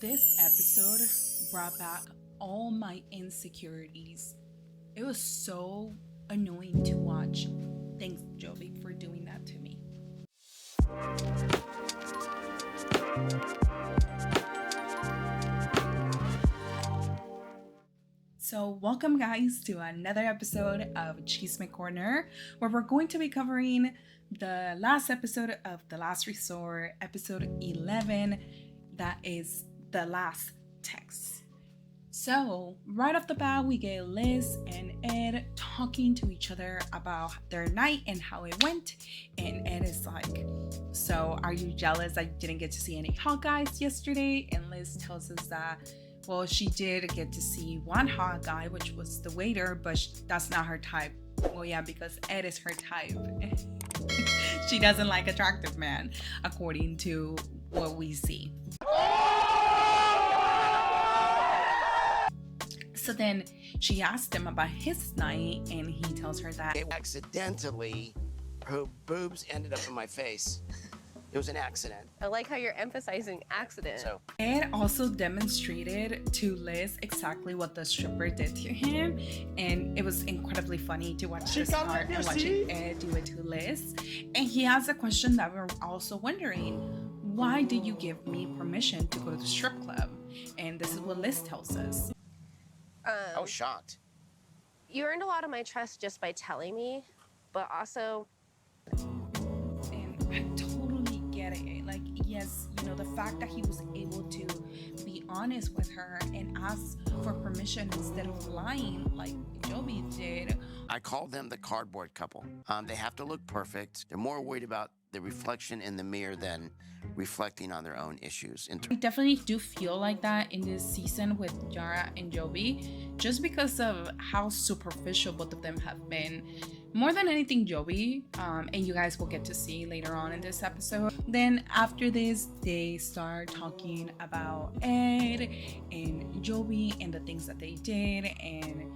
This episode brought back all my insecurities. It was so annoying to watch. Thanks, Jovi, for doing that to me. So, welcome, guys, to another episode of Chisme Corner, where we're going to be covering the last episode of The Last Resort, episode 11, that is the last text. So, right off the bat, we get Liz and Ed talking to each other about their night and how it went. And Ed is like, "So, are you jealous I didn't get to see any hot guys yesterday?" And Liz tells us that, well, she did get to see one hot guy, which was the waiter, but that's not her type. Well, yeah, because Ed is her type. She doesn't like attractive men, according to what we see. So then she asked him about his night, and he tells her that accidentally, her boobs ended up in my face. It was an accident. I like how you're emphasizing accident. So Ed also demonstrated to Liz exactly what the stripper did to him, and it was incredibly funny to watch this part and watching Ed do it to Liz. And he has a question that we're also wondering: why did you give me permission to go to the strip club? And this is what Liz tells us. I was shocked. You earned a lot of my trust just by telling me, but also And I totally get it. Like, yes, the fact that he was able to be honest with her and ask for permission instead of lying like Jovi did. I call them the cardboard couple. They have to look perfect. They're more worried about the reflection in the mirror than reflecting on their own issues. I definitely do feel like that in this season with Yara and Jovi, just because of how superficial both of them have been. More than anything, Jovi, and you guys will get to see later on in this episode. Then after this, they start talking about Ed and Jovi and the things that they did. And,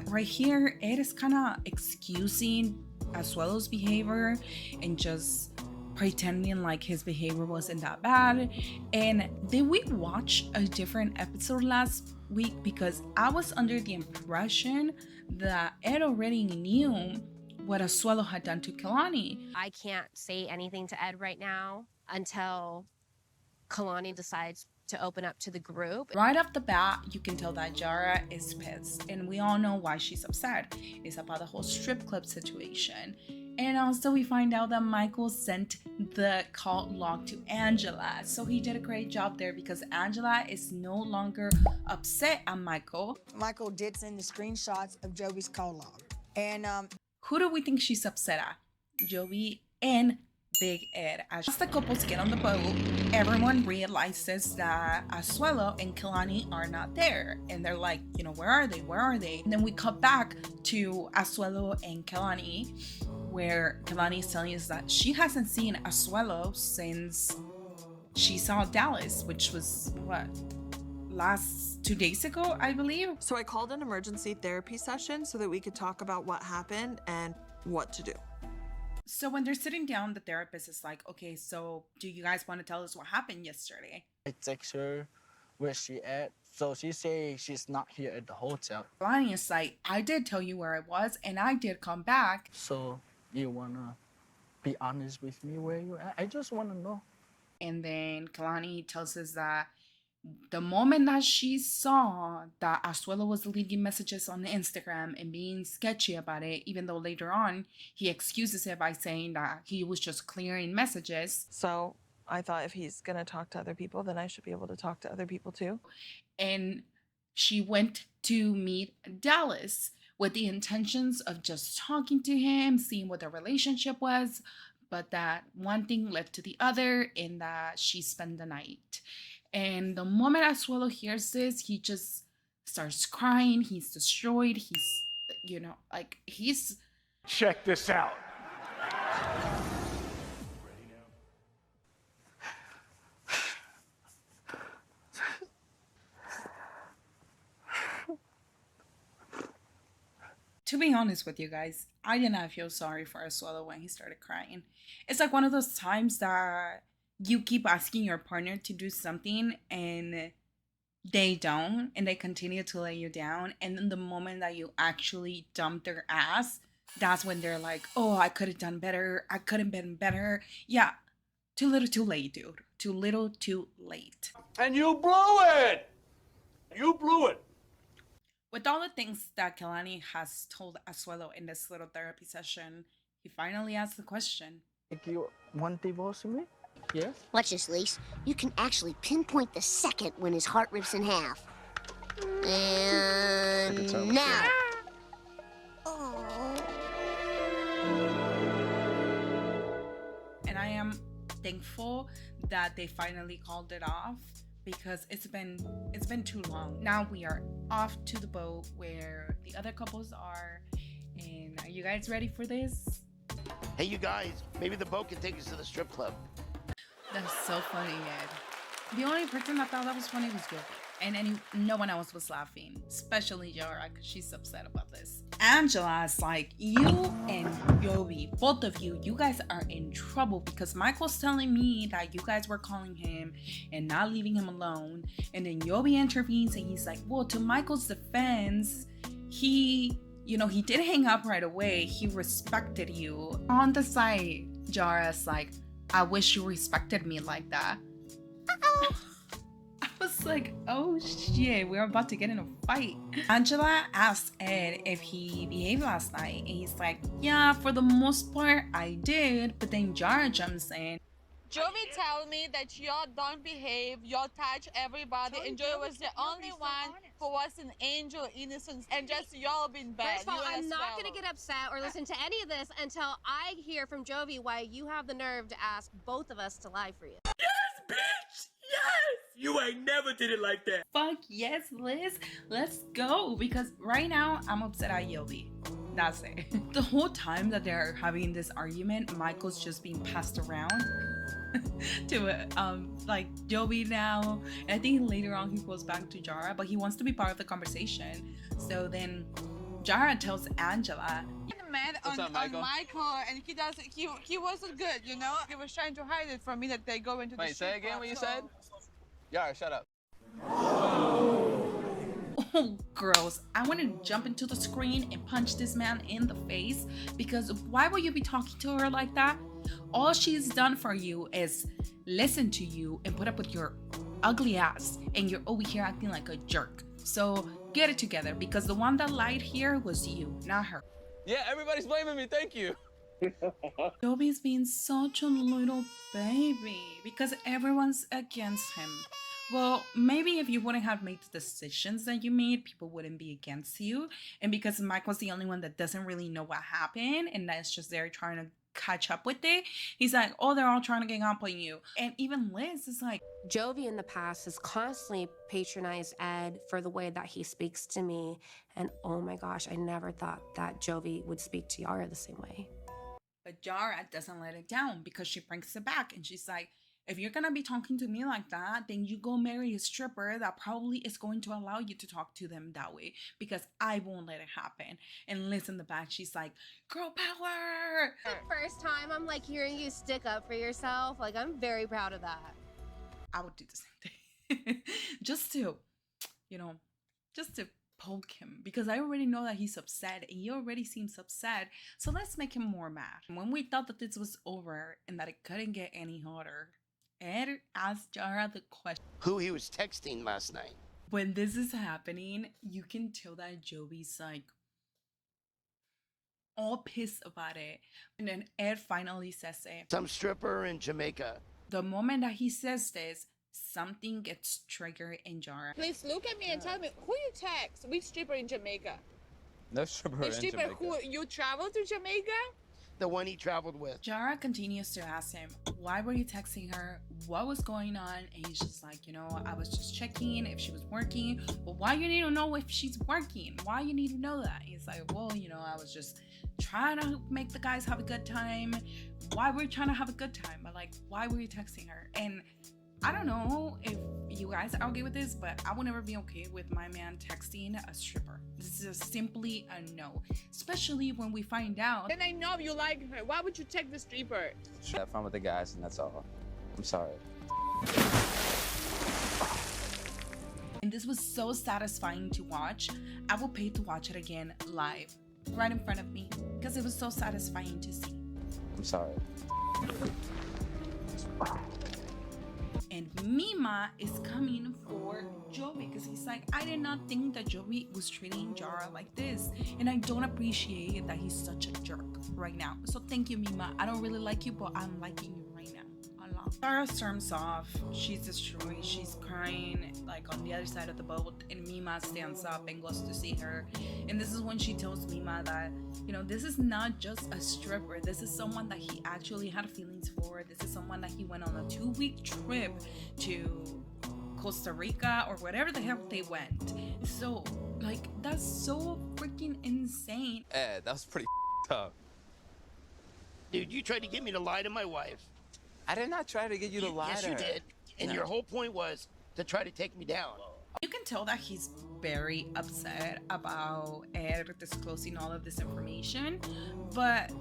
right here, Ed is kind of excusing Asuelo's behavior and just pretending like his behavior wasn't that bad. And did we watch a different episode last week? Because I was under the impression that Ed already knew what Asuelo had done to Kalani. I can't say anything to Ed right now until Kalani decides to open up to the group. Right off the bat, you can tell that Yara is pissed, and we all know why she's upset. It's about the whole strip club situation. And also we find out that Michael sent the call log to Angela. So he did a great job there because Angela is no longer upset at Michael. Michael did send the screenshots of Jovi's call log. And Who do we think she's upset at? Jovi and Big Ed. As the couples get on the boat, everyone realizes that Asuelo and Kalani are not there. And they're like, where are they? Where are they? And then we cut back to Asuelo and Kalani, where Kalani is telling us that she hasn't seen Asuelo since she saw Dallas, which was last 2 days ago, I believe. So I called an emergency therapy session so that we could talk about what happened and what to do. So when they're sitting down, the therapist is like, okay, so do you guys want to tell us what happened yesterday? I text her where she at. So she say she's not here at the hotel. Kalani is like, I did tell you where I was, and I did come back. So you wanna be honest with me where you at? I just wanna know. And then Kalani tells us that the moment that she saw that Asuelo was leaving messages on Instagram and being sketchy about it, even though later on he excuses it by saying that he was just clearing messages. So I thought if he's gonna talk to other people, then I should be able to talk to other people too. And she went to meet Dallas with the intentions of just talking to him, seeing what their relationship was, but that one thing led to the other, and that she spent the night. And the moment Asuelo hears this, he just starts crying. He's destroyed. He's Check this out. To be honest with you guys, I did not feel sorry for Asuelo when he started crying. It's like one of those times that you keep asking your partner to do something and they don't, and they continue to lay you down, and then the moment that you actually dump their ass, that's when they're like, oh, I could have done better, I could have been better. Yeah, too little too late, dude. Too little too late. And you blew it! You blew it! With all the things that Kalani has told Asuelo in this little therapy session, he finally asks the question. Like, you want divorce with me? Yes. Watch this, Lise. You can actually pinpoint the second when his heart rips in half. And now. And I am thankful that they finally called it off, because it's been too long. Now we are off to the boat where the other couples are. And are you guys ready for this? Hey, you guys, maybe the boat can take us to the strip club. That's so funny, Ed. The only person that thought that was funny was Jovi. And no one else was laughing, especially Yara, because she's upset about this. Angela's like, you and Jovi, both of you guys are in trouble, because Michael's telling me that you guys were calling him and not leaving him alone. And then Jovi intervenes and he's like, well, to Michael's defense, he did hang up right away. He respected you. On the side, Jara's like, I wish you respected me like that. I was like, oh shit, we're about to get in a fight. Angela asked Ed if he behaved last night, and he's like, yeah, for the most part I did. But then Jara jumps in. Jovi told me that y'all don't behave, y'all touch everybody, and Jovi was the only one who was an angel of innocence, and just y'all been bad. First of all, I'm not going to get upset or listen to any of this until I hear from Jovi why you have the nerve to ask both of us to lie for you. Yes, bitch! Yes! You ain't never did it like that. Fuck yes, Liz. Let's go. Because right now, I'm upset at Jovi. That's it. The whole time that they're having this argument, Michael's just being passed around to like Jovi now. And I think later on he goes back to Jara, but he wants to be part of the conversation. So then Jara tells Angela, mad on Michael, and he wasn't good, you know? He was trying to hide it from me that they go into the Wait, say strip again club, what you so- said? Yara, shut up. oh girls, I want to jump into the screen and punch this man in the face, because why would you be talking to her like that? All she's done for you is listen to you and put up with your ugly ass, and you're over here acting like a jerk. So get it together, because the one that lied here was you, not her. Yeah, everybody's blaming me, thank you. Jovi's being such a little baby because everyone's against him. Well, maybe if you wouldn't have made the decisions that you made, people wouldn't be against you. And because Mike was the only one that doesn't really know what happened, and that's just there trying to catch up with it, he's like, oh, they're all trying to gang up on you. And even Liz is like, Jovi in the past has constantly patronized Ed for the way that he speaks to me. And oh my gosh, I never thought that Jovi would speak to Yara the same way. but Yara doesn't let it down, because she brings it back and she's like, if you're gonna be talking to me like that, then you go marry a stripper that probably is going to allow you to talk to them that way, because I won't let it happen. And Liz in the back, she's like, girl power. The first time I'm like hearing you stick up for yourself, like I'm very proud of that. I would do the same thing. just to poke him, because I already know that he's upset and he already seems upset. So let's make him more mad. When we thought that this was over and that it couldn't get any hotter, Ed asked Jara the question. Who he was texting last night. When this is happening, you can tell that Jovi's like all pissed about it. And then Ed finally says it. Some stripper in Jamaica. The moment that he says this, something gets triggered in Jara. Please look at me and tell me who you text. Which stripper in Jamaica? No stripper The stripper who you traveled to Jamaica? The one he traveled with. Jara continues to ask him, why were you texting her? What was going on? And he's just like, I was just checking if she was working. Well, why you need to know if she's working? Why you need to know that? He's like, well, I was just trying to make the guys have a good time. Why were you trying to have a good time? But like, why were you texting her? And I don't know if you guys argue with this, but I will never be okay with my man texting a stripper. This is simply a no, especially when we find out. Then I know you like her. Why would you text the stripper? Have fun with the guys and that's all. I'm sorry. And this was so satisfying to watch. I will pay to watch it again live, right in front of me, because it was so satisfying to see. I'm sorry. And Mima is coming for Jovi because he's like, I did not think that Jovi was treating Jara like this. And I don't appreciate that he's such a jerk right now. So thank you, Mima. I don't really like you, but I'm liking you right now a lot. Jara storms off. She's destroyed. She's crying like on the other side of the boat. And Mima stands up and goes to see her. And this is when she tells Mima that, you know, this is not just a stripper. This is someone that he actually had feelings for. This is someone that he went on a 2-week trip to Costa Rica or whatever the hell they went. So, like, that's so freaking insane. Ed, that was pretty tough. Dude, you tried to get me to lie to my wife. I did not try to get you to lie Yes, to you her. did. And your whole point was to try to take me down. You can tell that he's very upset about Ed disclosing all of this information, but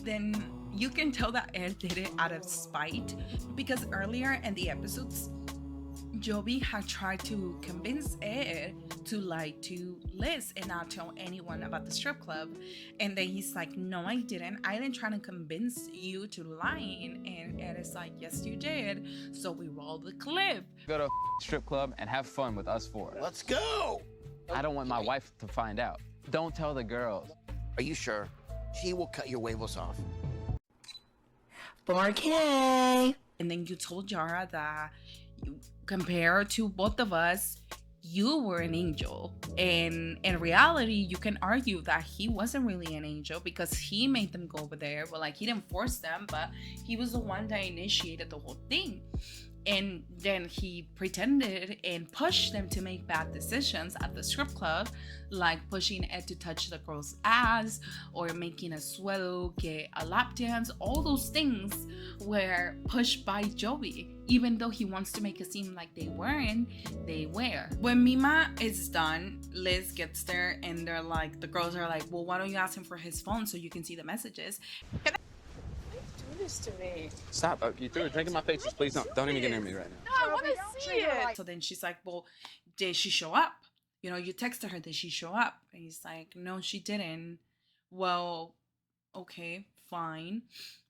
then you can tell that Ed did it out of spite because earlier in the episodes, Jovi had tried to convince Ed to lie to Liz and not tell anyone about the strip club. And then he's like, no, I didn't. I didn't try to convince you to lying. And Ed is like, yes, you did. So we roll the clip. Go to a strip club and have fun with us four. Let's go. I don't want my wife to find out. Don't tell the girls. Are you sure? She will cut your huevos off. 4K. And then you told Jara that compared to both of us, you were an angel. And in reality, you can argue that he wasn't really an angel because he made them go over there. But like, he didn't force them, but he was the one that initiated the whole thing. And then he pretended and pushed them to make bad decisions at the strip club, like pushing Ed to touch the girl's ass or making Asuelu get a lap dance. All those things were pushed by Jovi. Even though he wants to make it seem like they weren't, they were. When Mima is done, Liz gets there and they're like, the girls are like, well, why don't you ask him for his phone so you can see the messages? To me. Stop. You threw a drink in my face. Just please don't even get near me right now. No, I want to see it. So then she's like, well, did she show up? You know, you texted her, did she show up? And he's like, no, she didn't. Well, okay, fine.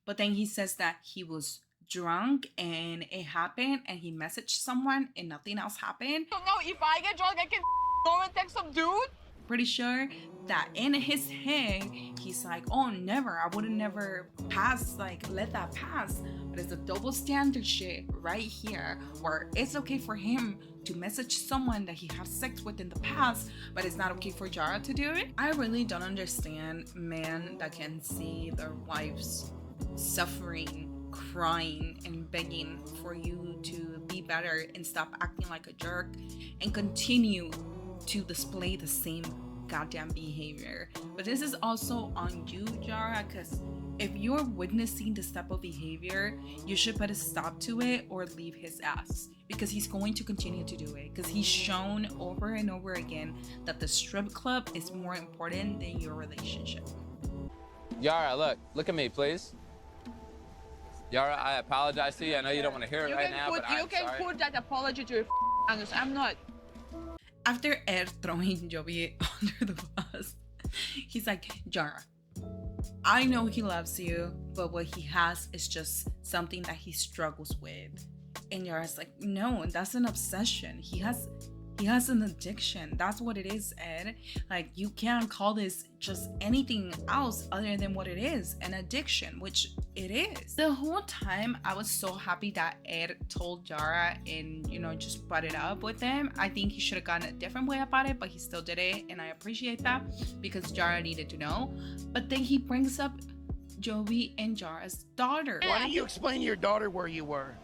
But then he says that he was drunk and it happened and he messaged someone and nothing else happened. So now if I get drunk, I can go and text some dude? Pretty sure that in his head, he's like, oh, never. I would have never passed, like, let that pass. But it's a double standard shit right here where it's okay for him to message someone that he had sex with in the past, but it's not okay for Jara to do it. I really don't understand men that can see their wives suffering, crying, and begging for you to be better and stop acting like a jerk and continue to display the same goddamn behavior. But this is also on you, Jara, because if you're witnessing this type of behavior, you should put a stop to it or leave his ass, because he's going to continue to do it, because he's shown over and over again that the strip club is more important than your relationship. Yara, look at me, please. Yara, I apologize to you. I know you don't want to hear it right now, but I'm sorry. Put that apology to your honest. I'm not. After Ed throwing Jovi under the bus, he's like, Jara, I know he loves you, but what he has is just something that he struggles with. And Jara's like, no, that's an obsession. He has an addiction. That's what it is, Ed. Like, you can't call this just anything else other than what it is, an addiction, which it is. The whole time I was so happy that Ed told Jara and, you know, just brought it up with him. I think he should have gone a different way about it, but he still did it, and I appreciate that because Jara needed to know. But then he brings up Jovi and Jara's daughter. Why don't you explain to your daughter where you were?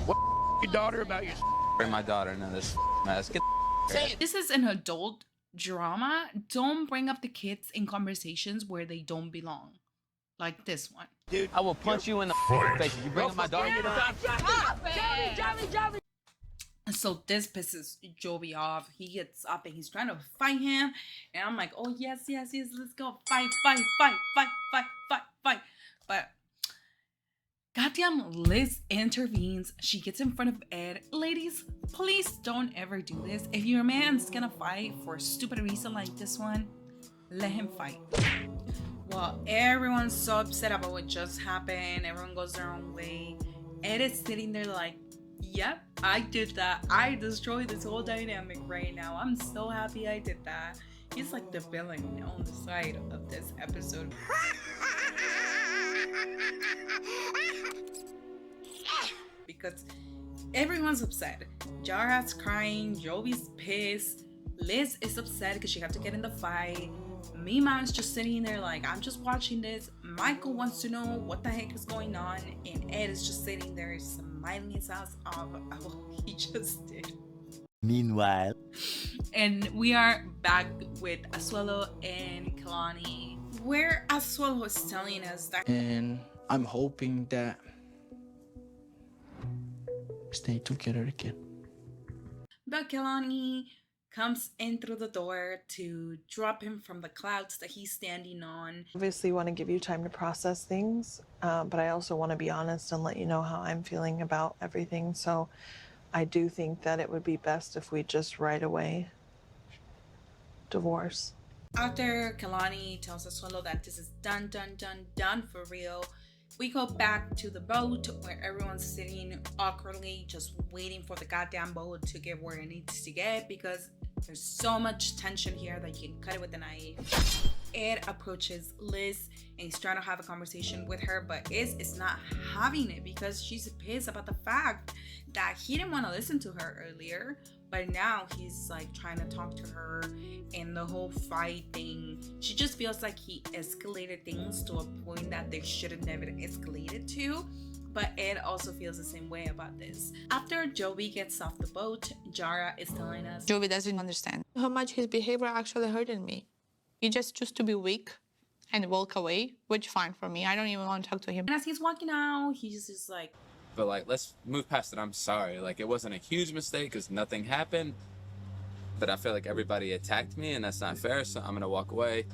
What your daughter about your Bring my daughter into this mess. Get This is an adult drama. Don't bring up the kids in conversations where they don't belong. Like this one. dude? I will punch you in the face if you bring up my daughter. So this pisses Jovi off. He gets up and he's trying to fight him. And I'm like, oh, yes, let's go. Fight. But Goddamn, Liz intervenes. She gets in front of Ed. Ladies, please don't ever do this. If your man's gonna fight for a stupid reason like this one, let him fight. Well, everyone's so upset about what just happened. Everyone goes their own way. Ed is sitting there like, yep, I did that. I destroyed this whole dynamic right now. I'm so happy I did that. He's like the villain on the side of this episode. Because everyone's upset. Yara's crying, Jovi's pissed, Liz is upset because she had to get in the fight. Mima's just sitting there like, I'm just watching this. Michael wants to know what the heck is going on, and Ed is just sitting there smiling his ass off at what he just did. Meanwhile, and we are back with Asuelu and Kalani, where Asuelu was telling us that, and I'm hoping that stay together again. But Kalani comes in through the door to drop him from the clouds that he's standing on. Obviously want to give you time to process things, but I also want to be honest and let you know how I'm feeling about everything. So I do think that it would be best if we just right away divorce. After Kalani tells Asuelu that this is done for real, we go back to the boat where everyone's sitting awkwardly just waiting for the goddamn boat to get where it needs to get, because there's so much tension here that you can cut it with a knife. Ed approaches Liz and he's trying to have a conversation with her, but Liz is not having it because she's pissed about the fact that he didn't want to listen to her earlier, but now he's like trying to talk to her, and the whole fight thing, she just feels like he escalated things to a point that they should have never escalated to. But Ed also feels the same way about this. After Jovi gets off the boat, Yara is telling us Jovi doesn't understand how much his behavior actually hurted me. He just chose to be weak and walk away, which fine for me. I don't even want to talk to him. And as he's walking out, he's just like, but like, let's move past it. I'm sorry. Like, it wasn't a huge mistake because nothing happened. But I feel like everybody attacked me and that's not fair, so I'm gonna walk away.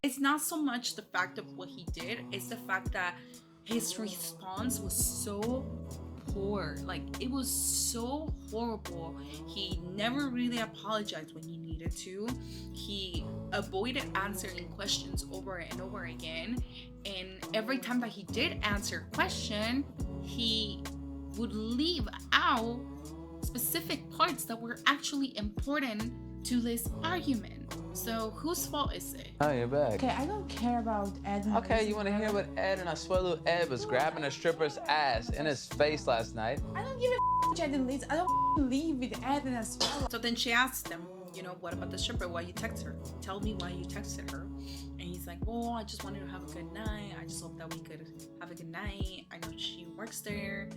It's not so much the fact of what he did, it's the fact that his response was so poor. Like, it was so horrible. He never really apologized when he needed to. He avoided answering questions over and over again, and every time that he did answer a question, he would leave out specific parts that were actually important to this argument. So whose fault is it? Oh, you're back. Okay, I don't care about Ed. Okay, you want to hear what Ed and Asuelu? Ed was grabbing a stripper's ass in his face last night. I don't give a Ed and Liz. I don't leave with Ed and Asuelu. So then she asked him, you know, what about the stripper? Why you text her? Tell me why you texted her. And he's like, well, I just wanted to have a good night. I just hope that we could have a good night. I know she works there.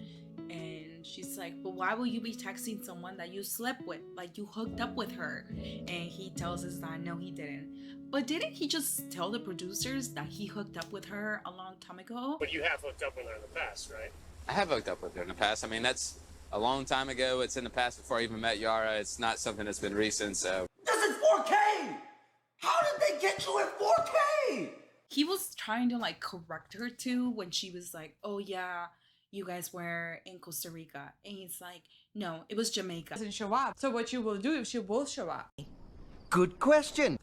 And she's like, but why will you be texting someone that you slept with? Like, you hooked up with her. And he tells us that no, he didn't. But didn't he just tell the producers that he hooked up with her a long time ago? But you have hooked up with her in the past, right? I have hooked up with her in the past. I mean, that's a long time ago. It's in the past before I even met Yara. It's not something that's been recent, so. this is 4K! How did they get you in 4K? He was trying to like correct her too when she was like, oh yeah, you guys were in Costa Rica. And he's like, no, it was Jamaica. Doesn't show up. So what you will do if she will show up? Good question.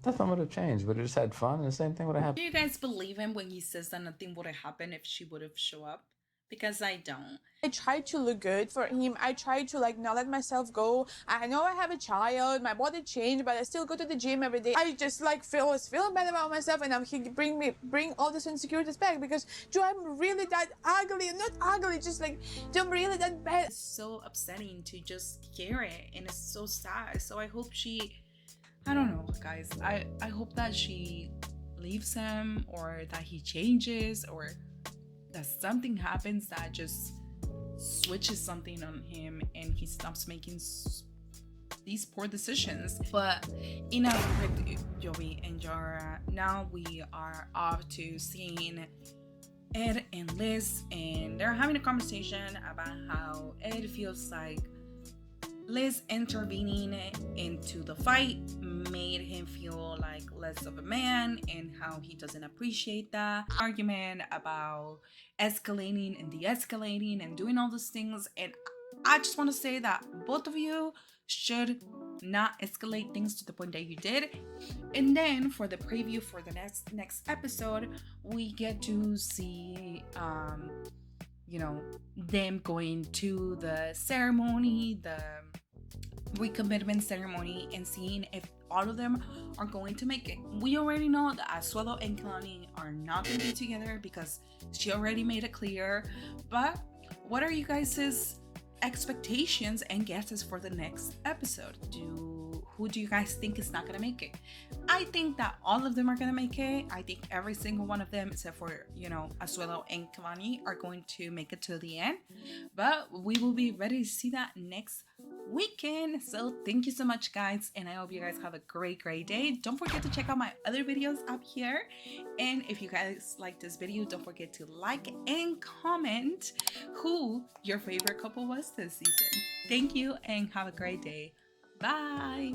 Nothing would have changed. Would have just had fun, and the same thing would have happened. Do you guys believe him when he says that nothing would have happened if she would have shown up? Because I don't. I tried to look good for him. I tried to like not let myself go. I know I have a child, my body changed, but I still go to the gym every day. I just like was feeling bad about myself, and he bring all these insecurities back because do I'm really that ugly? Not ugly, just like do I'm really that bad? It's so upsetting to just hear it, and it's so sad. So I hope I don't know, guys. I hope that she leaves him, or that he changes, or that something happens that just switches something on him and he stops making these poor decisions. But enough with Jovi and Yara. Now we are off to seeing Ed and Liz, and they're having a conversation about how Ed feels like Liz intervening into the fight made him feel like less of a man, and how he doesn't appreciate that argument about escalating and de-escalating and doing all those things. And I just want to say that both of you should not escalate things to the point that you did. And then for the preview for the next episode, we get to see them going to the ceremony, the recommitment ceremony, and seeing if all of them are going to make it. We already know that Asuelu and Kalani are not going to be together because she already made it clear. But what are you guys' expectations and guesses for the next episode? Who do you guys think is not going to make it? I think that all of them are going to make it. I think every single one of them, except for, Asuelu and Kalani, are going to make it to the end. But we will be ready to see that next weekend. So thank you so much, guys, and I hope you guys have a great day. Don't forget to check out my other videos up here, and if you guys like this video, don't forget to like and comment who your favorite couple was this season. Thank you and have a great day. Bye.